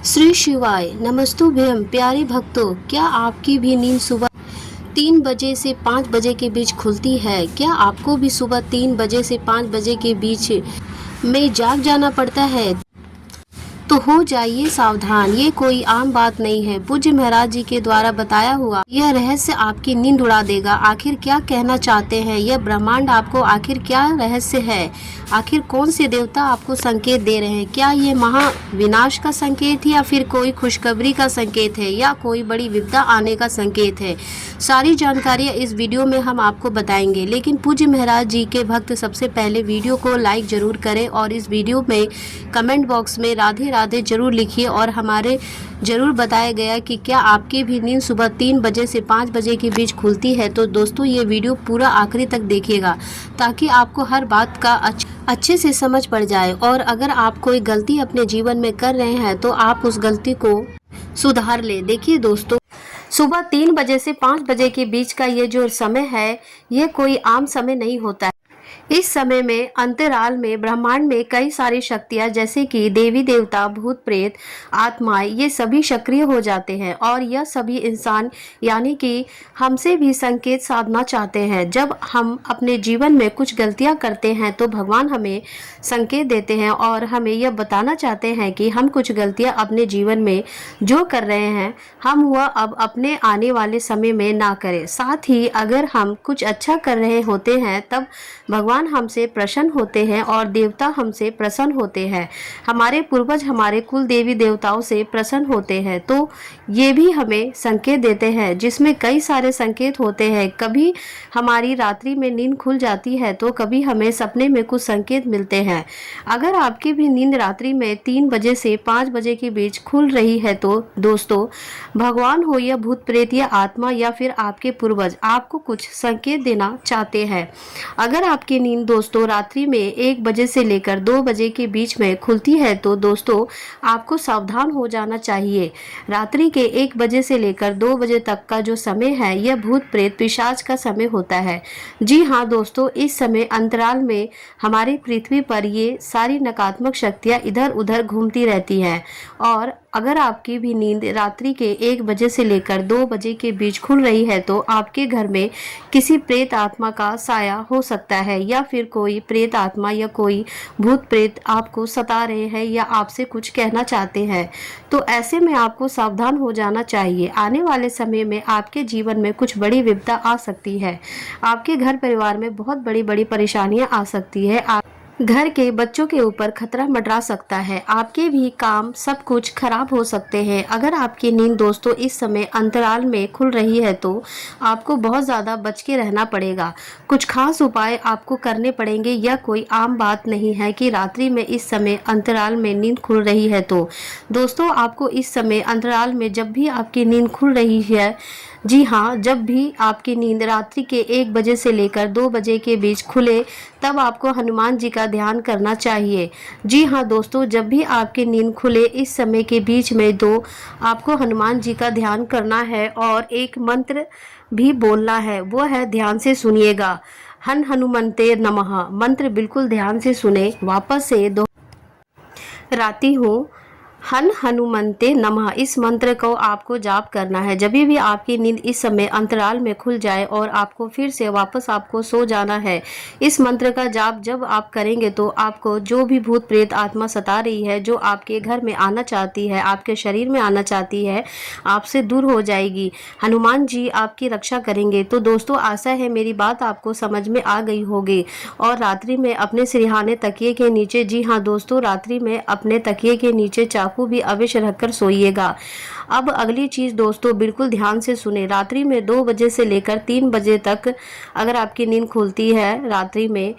श्री शिवाय नमस्तुभ्यम। प्यारे भक्तों, क्या आपकी भी नींद सुबह 3 बजे से 5 बजे के बीच खुलती है? क्या आपको भी सुबह 3 बजे से 5 बजे के बीच में जाग जाना पड़ता है? तो हो जाइए सावधान, ये कोई आम बात नहीं है। पूज्य महाराज जी के द्वारा बताया हुआ यह रहस्य आपकी नींद उड़ा देगा। आखिर क्या कहना चाहते हैं यह ब्रह्मांड आपको? आखिर क्या रहस्य है? आखिर कौन से देवता आपको संकेत दे रहे हैं? क्या ये महाविनाश का संकेत है या फिर कोई खुशखबरी का संकेत है या कोई बड़ी विपदा आने का संकेत है? सारी जानकारियाँ इस वीडियो में हम आपको बताएंगे। लेकिन पूज्य महाराज जी के भक्त सबसे पहले वीडियो को लाइक जरूर करें और इस वीडियो में कमेंट बॉक्स में राधे राधे जरूर लिखिए और हमारे जरूर बताया गया कि क्या आपकी भी नींद सुबह 3 बजे से 5 बजे के बीच खुलती है। तो दोस्तों, ये वीडियो पूरा आखिरी तक देखिएगा ताकि आपको हर बात का अच्छे से समझ पड़ जाए। और अगर आप कोई गलती अपने जीवन में कर रहे हैं तो आप उस गलती को सुधार ले। देखिए दोस्तों, सुबह 3 बजे से 5 बजे के बीच का ये जो समय है, ये कोई आम समय नहीं होता है। इस समय में अंतराल में ब्रह्मांड में कई सारी शक्तियां जैसे कि देवी देवता, भूत प्रेत, आत्माएं, ये सभी सक्रिय हो जाते हैं और यह सभी इंसान यानी कि हमसे भी संकेत साधना चाहते हैं। जब हम अपने जीवन में कुछ गलतियां करते हैं तो भगवान हमें संकेत देते हैं और हमें यह बताना चाहते हैं कि हम कुछ गलतियां अपने जीवन में जो कर रहे हैं हम वह अब अपने आने वाले समय में ना करें। साथ ही अगर हम कुछ अच्छा कर रहे होते हैं तब भगवान हमसे प्रसन्न होते हैं और देवता हमसे प्रसन्न होते हैं। हमारे पूर्वज हमारे कुल देवी देवताओं से प्रसन्न होते हैं। तो ये भी हमें संकेत देते हैं जिसमें कई सारे संकेत होते हैं। कभी हमारी रात्रि में नींद खुल जाती है तो कभी हमें सपने में कुछ संकेत मिलते हैं। अगर आपकी भी नींद रात्रि में 3 बजे से 5 बजे के बीच खुल रही है तो दोस्तों, भगवान हो या भूत प्रेत या आत्मा या फिर आपके पूर्वज आपको कुछ संकेत देना चाहते हैं। अगर आपकी नींद दोस्तों रात्रि में 1 बजे से लेकर 2 बजे के बीच में खुलती है तो दोस्तों आपको सावधान हो जाना चाहिए। रात्रि के 1 बजे से लेकर 2 बजे तक का जो समय है यह भूत प्रेत पिशाच का समय होता है। जी हाँ दोस्तों, इस समय अंतराल में हमारी पृथ्वी पर ये सारी नकारात्मक शक्तियाँ इधर उधर घूमती रहती हैं। और अगर आपकी भी नींद रात्रि के 1 बजे से लेकर 2 बजे के बीच खुल रही है तो आपके घर में किसी प्रेत आत्मा का साया हो सकता है या फिर कोई प्रेत आत्मा या कोई भूत प्रेत आपको सता रहे हैं या आपसे कुछ कहना चाहते हैं। तो ऐसे में आपको सावधान हो जाना चाहिए। आने वाले समय में आपके जीवन में कुछ बड़ी विपदा आ सकती है। आपके घर परिवार में बहुत बड़ी बड़ी परेशानियां आ सकती है। घर के बच्चों के ऊपर खतरा मंडरा सकता है। आपके भी काम सब कुछ खराब हो सकते हैं। अगर आपकी नींद दोस्तों इस समय अंतराल में खुल रही है तो आपको बहुत ज़्यादा बच के रहना पड़ेगा। कुछ खास उपाय आपको करने पड़ेंगे। यह कोई आम बात नहीं है कि रात्रि में इस समय अंतराल में नींद खुल रही है तो दोस्तों आपको इस समय अंतराल में जब भी आपकी नींद खुल रही है, जी हाँ, जब भी आपकी नींद रात्रि के 1 बजे से लेकर 2 बजे के बीच खुले तब आपको हनुमान जी का ध्यान करना चाहिए। जी हाँ दोस्तों, जब भी आपकी नींद खुले इस समय के बीच में तो आपको हनुमान जी का ध्यान करना है और एक मंत्र भी बोलना है। वो है, ध्यान से सुनिएगा, हन हनुमंते नमः। मंत्र बिल्कुल ध्यान से सुने, वापस से दोहराती हूँ, हन हनुमंते नमः। इस मंत्र को आपको जाप करना है। जब भी आपकी नींद इस समय अंतराल में खुल जाए और आपको फिर से वापस आपको सो जाना है, इस मंत्र का जाप जब आप करेंगे तो आपको जो भी भूत प्रेत आत्मा सता रही है, जो आपके घर में आना चाहती है, आपके शरीर में आना चाहती है, आपसे दूर हो जाएगी। हनुमान जी आपकी रक्षा करेंगे। तो दोस्तों, आशा है मेरी बात आपको समझ में आ गई होगी। और रात्रि में अपने सिरहाने तकिए के नीचे, जी हाँ दोस्तों, रात्रि में अपने तकिए के नीचे चाकू भी अवश्य रखकर सोइएगा। अब अगली चीज दोस्तों बिल्कुल ध्यान से सुने। रात्रि में 2 बजे से लेकर 3 बजे तक अगर आपकी नींद खुलती है, रात्रि में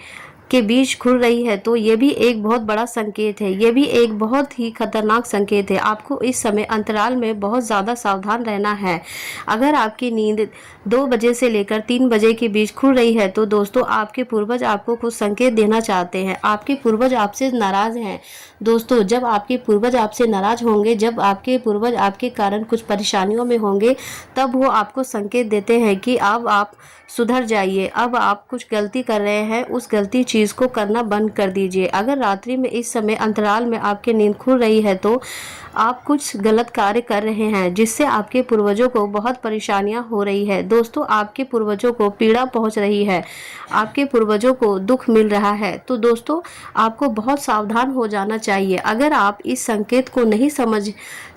के बीच खुल रही है तो ये भी एक बहुत बड़ा संकेत है। ये भी एक बहुत ही खतरनाक संकेत है। आपको इस समय अंतराल में बहुत ज़्यादा सावधान रहना है। अगर आपकी नींद 2 बजे से लेकर 3 बजे के बीच खुल रही है तो दोस्तों आपके पूर्वज आपको कुछ संकेत देना चाहते हैं। आपके पूर्वज आपसे नाराज़ हैं। दोस्तों, जब आपके पूर्वज आपसे नाराज़ होंगे, जब आपके पूर्वज आपके कारण कुछ परेशानियों में होंगे, तब वो आपको संकेत देते हैं कि अब आप सुधर जाइए, अब आप कुछ गलती कर रहे हैं, उस गलती चीज़ को करना बंद कर दीजिए। अगर रात्रि में इस समय अंतराल में आपकी नींद खुल रही है तो आप कुछ गलत कार्य कर रहे हैं जिससे आपके पूर्वजों को बहुत परेशानियां हो रही है। दोस्तों, आपके पूर्वजों को पीड़ा पहुंच रही है, आपके पूर्वजों को दुख मिल रहा है। तो दोस्तों, आपको बहुत सावधान हो जाना चाहिए। अगर आप इस संकेत को नहीं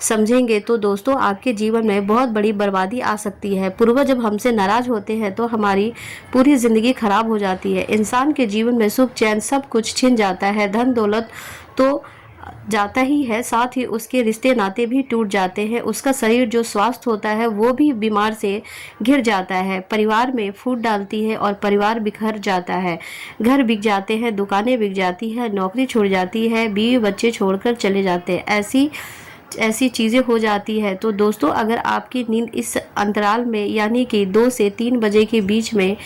समझेंगे तो दोस्तों, आपके जीवन में बहुत बड़ी बर्बादी आ सकती है। पूर्वज जब हमसे नाराज होते हैं तो हमारी पूरी जिंदगी खराब हो जाती है। इंसान के जीवन में सुख चैन सब कुछ छिन जाता है। धन दौलत तो जाता ही है, साथ ही उसके रिश्ते नाते भी टूट जाते हैं। उसका शरीर जो स्वास्थ्य होता है वो भी बीमार से घिर जाता है। परिवार में फूट डालती है और परिवार बिखर जाता है। घर बिक जाते हैं, दुकानें बिक जाती है, नौकरी छोड़ जाती है, बीवी बच्चे छोड़कर चले जाते हैं। ऐसी चीज़ें हो जाती है। तो दोस्तों, अगर आपकी नींद इस अंतराल में यानी कि 2 से 3 बजे के बीच में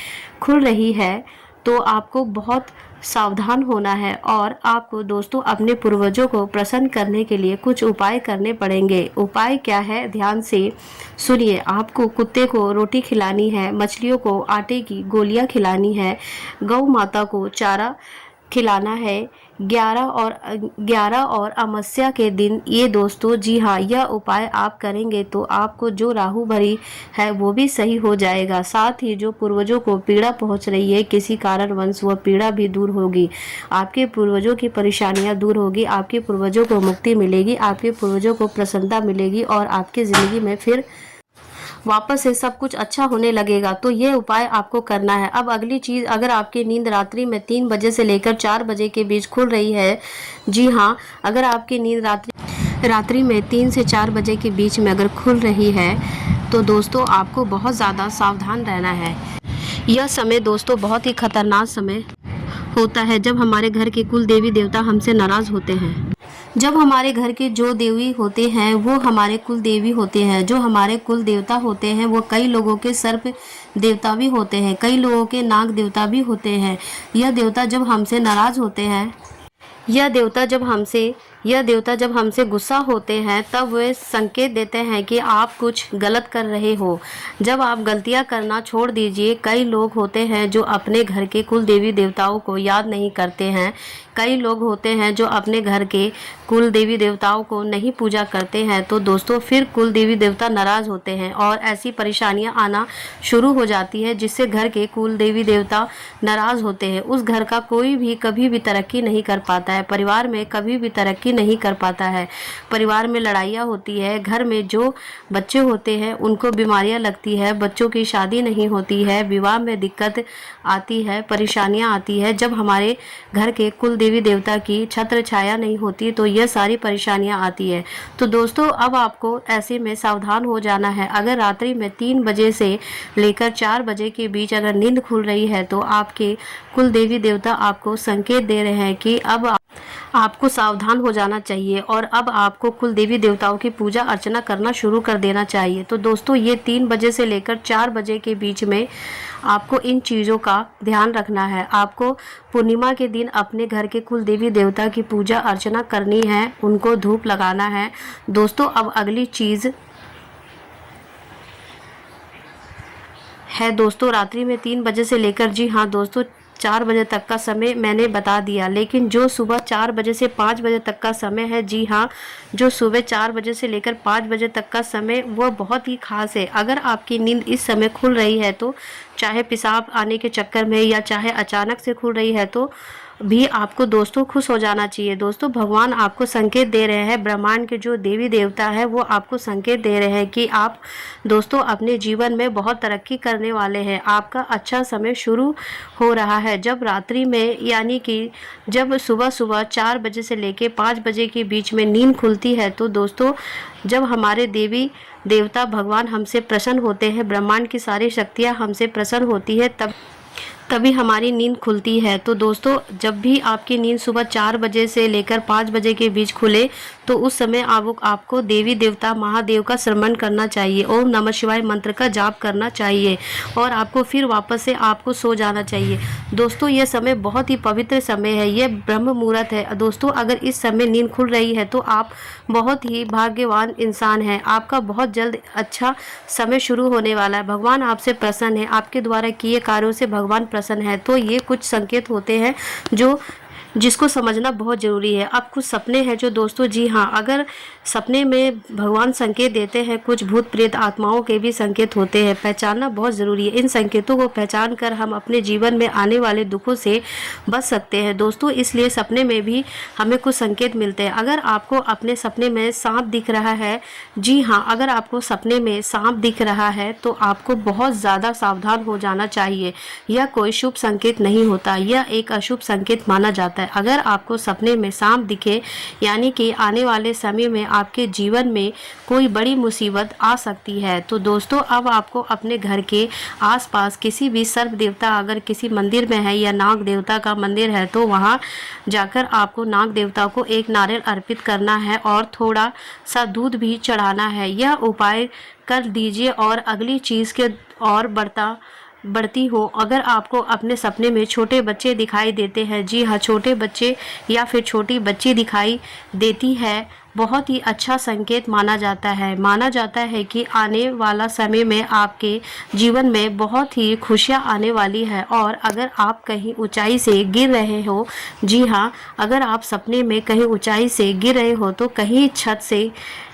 खुल रही है तो आपको बहुत सावधान होना है और आपको दोस्तों अपने पूर्वजों को प्रसन्न करने के लिए कुछ उपाय करने पड़ेंगे। उपाय क्या है, ध्यान से सुनिए। आपको कुत्ते को रोटी खिलानी है, मछलियों को आटे की गोलियां खिलानी है, गौ माता को चारा खिलाना है 11 और अमावस्या के दिन। ये दोस्तों, जी हाँ, यह उपाय आप करेंगे तो आपको जो राहु भरी है वो भी सही हो जाएगा। साथ ही जो पूर्वजों को पीड़ा पहुंच रही है किसी कारणवश, वह पीड़ा भी दूर होगी। आपके पूर्वजों की परेशानियां दूर होगी, आपके पूर्वजों को मुक्ति मिलेगी, आपके पूर्वजों को प्रसन्नता मिलेगी और आपकी ज़िंदगी में फिर वापस से सब कुछ अच्छा होने लगेगा। तो ये उपाय आपको करना है। अब अगली चीज़, अगर आपकी नींद रात्रि में 3 बजे से लेकर 4 बजे के बीच खुल रही है, जी हाँ, अगर आपकी नींद रात्रि में 3 से 4 बजे के बीच में अगर खुल रही है तो दोस्तों आपको बहुत ज़्यादा सावधान रहना है। यह समय दोस्तों बहुत ही खतरनाक समय होता है जब हमारे घर के कुल देवी देवता हमसे नाराज़ होते हैं। जब हमारे घर के जो देवी होते हैं वो हमारे कुल देवी होते हैं। जो हमारे कुल देवता होते हैं वो कई लोगों के सर्प देवता भी होते हैं, कई लोगों के नाग देवता भी होते हैं। यह देवता जब हमसे नाराज़ होते हैं, यह देवता जब हमसे गुस्सा होते हैं तब वे संकेत देते हैं कि आप कुछ गलत कर रहे हो। जब आप गलतियां करना छोड़ दीजिए। कई लोग होते हैं जो अपने घर के कुल देवी देवताओं को याद नहीं करते हैं। कई लोग होते हैं जो अपने घर के कुल देवी देवताओं को नहीं पूजा करते हैं। तो दोस्तों, फिर कुल देवी देवता नाराज़ होते हैं और ऐसी परेशानियां आना शुरू हो जाती है जिससे घर के कुल देवी देवता नाराज़ होते हैं। उस घर का कोई भी कभी भी तरक्की नहीं कर पाता है, परिवार में कभी भी तरक्की नहीं कर पाता है। परिवार में लड़ाइयाँ होती है, घर में जो बच्चे होते हैं उनको बीमारियां लगती है, बच्चों की शादी नहीं होती है, विवाह में दिक्कत आती है, परेशानियां आती है। जब हमारे घर के कुल देवी देवता की छत्र छाया नहीं होती तो यह सारी परेशानियां आती है। तो दोस्तों, अब आपको ऐसे में सावधान हो जाना है। अगर रात्रि में 3 बजे से लेकर 4 बजे के बीच अगर नींद खुल रही है तो आपके कुल देवी देवता आपको संकेत दे रहे हैं कि अब आपको सावधान हो जाना चाहिए और अब आपको कुल देवी देवताओं की पूजा अर्चना करना शुरू कर देना चाहिए। तो दोस्तों, ये 3 बजे से लेकर 4 बजे के बीच में आपको इन चीज़ों का ध्यान रखना है। आपको पूर्णिमा के दिन अपने घर के कुल देवी देवता की पूजा अर्चना करनी है, उनको धूप लगाना है। दोस्तों, अब अगली चीज़ है दोस्तों, रात्रि में 3 बजे से लेकर, जी हाँ दोस्तों, 4 बजे तक का समय मैंने बता दिया। लेकिन जो सुबह 4 बजे से 5 बजे तक का समय है, जी हाँ, जो सुबह 4 बजे से लेकर 5 बजे तक का समय वह बहुत ही खास है। अगर आपकी नींद इस समय खुल रही है तो चाहे पेशाब आने के चक्कर में या चाहे अचानक से खुल रही है तो भी आपको दोस्तों खुश हो जाना चाहिए। दोस्तों, भगवान आपको संकेत दे रहे हैं, ब्रह्मांड के जो देवी देवता है वो आपको संकेत दे रहे हैं कि आप दोस्तों अपने जीवन में बहुत तरक्की करने वाले हैं। आपका अच्छा समय शुरू हो रहा है। जब रात्रि में यानी कि जब सुबह 4 बजे से लेके 5 बजे के बीच में नींद खुलती है तो दोस्तों, जब हमारे देवी देवता भगवान हमसे प्रसन्न होते हैं, ब्रह्मांड की सारी शक्तियाँ हमसे प्रसन्न होती है, तभी हमारी नींद खुलती है। तो दोस्तों, जब भी आपकी नींद सुबह 4 बजे से लेकर 5 बजे के बीच खुले तो उस समय आपको देवी देवता महादेव का स्मरण करना चाहिए, ओम नमः शिवाय मंत्र का जाप करना चाहिए और आपको फिर वापस से आपको सो जाना चाहिए। दोस्तों, यह समय बहुत ही पवित्र समय है, यह ब्रह्म मुहूर्त है। दोस्तों, अगर इस समय नींद खुल रही है तो आप बहुत ही भाग्यवान इंसान हैं। आपका बहुत जल्द अच्छा समय शुरू होने वाला है। भगवान आपसे प्रसन्न है, आपके द्वारा किए कार्यों से भगवान प्रसन्न है। तो ये कुछ संकेत होते हैं जो जिसको समझना बहुत ज़रूरी है। अब कुछ सपने हैं जो दोस्तों, जी हाँ, अगर सपने में भगवान संकेत देते हैं, कुछ भूत प्रेत आत्माओं के भी संकेत होते हैं, पहचानना बहुत ज़रूरी है। इन संकेतों को पहचान कर हम अपने जीवन में आने वाले दुखों से बच सकते हैं दोस्तों। इसलिए सपने में भी हमें कुछ संकेत मिलते हैं। अगर आपको अपने सपने में सांप दिख रहा है, जी हाँ, अगर आपको सपने में सांप दिख रहा है तो आपको बहुत ज़्यादा सावधान हो जाना चाहिए। यह कोई शुभ संकेत नहीं होता, यह एक अशुभ संकेत माना जाता है। अगर आपको सपने में सांप दिखे, यानी कि आने वाले समय में आपके जीवन में कोई बड़ी मुसीबत आ सकती है। तो दोस्तों, अब आपको अपने घर के आसपास किसी भी सर्प देवता, अगर किसी मंदिर में है या नाग देवता का मंदिर है, तो वहाँ जाकर आपको नाग देवता को एक नारियल अर्पित करना है और थोड़ा सा दूध भी चढ़ाना है। यह उपाय कर दीजिए और अगली चीज़ के और बढ़ती हो। अगर आपको अपने सपने में छोटे बच्चे दिखाई देते हैं, जी हाँ, छोटे बच्चे या फिर छोटी बच्ची दिखाई देती है, बहुत ही अच्छा संकेत माना जाता है। माना जाता है कि आने वाला समय में आपके जीवन में बहुत ही खुशियाँ आने वाली है। और अगर आप कहीं ऊंचाई से गिर रहे हो, जी हाँ, अगर आप सपने में कहीं ऊंचाई से गिर रहे हो, तो कहीं छत से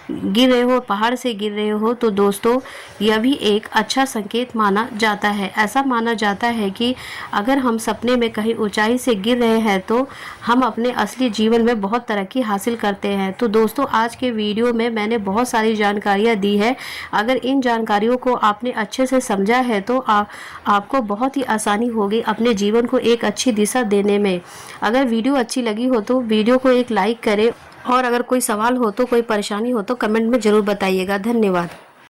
गिर रहे हो, पहाड़ से गिर रहे हो, तो दोस्तों यह भी एक अच्छा संकेत माना जाता है। ऐसा माना जाता है कि अगर हम सपने में कहीं ऊंचाई से गिर रहे हैं तो हम अपने असली जीवन में बहुत तरक्की हासिल करते हैं। तो दोस्तों, आज के वीडियो में मैंने बहुत सारी जानकारियाँ दी है। अगर इन जानकारियों को आपने अच्छे से समझा है तो आपको बहुत ही आसानी होगी अपने जीवन को एक अच्छी दिशा देने में। अगर वीडियो अच्छी लगी हो तो वीडियो को एक लाइक करें, और अगर कोई सवाल हो तो, कोई परेशानी हो तो कमेंट में ज़रूर बताइएगा। धन्यवाद।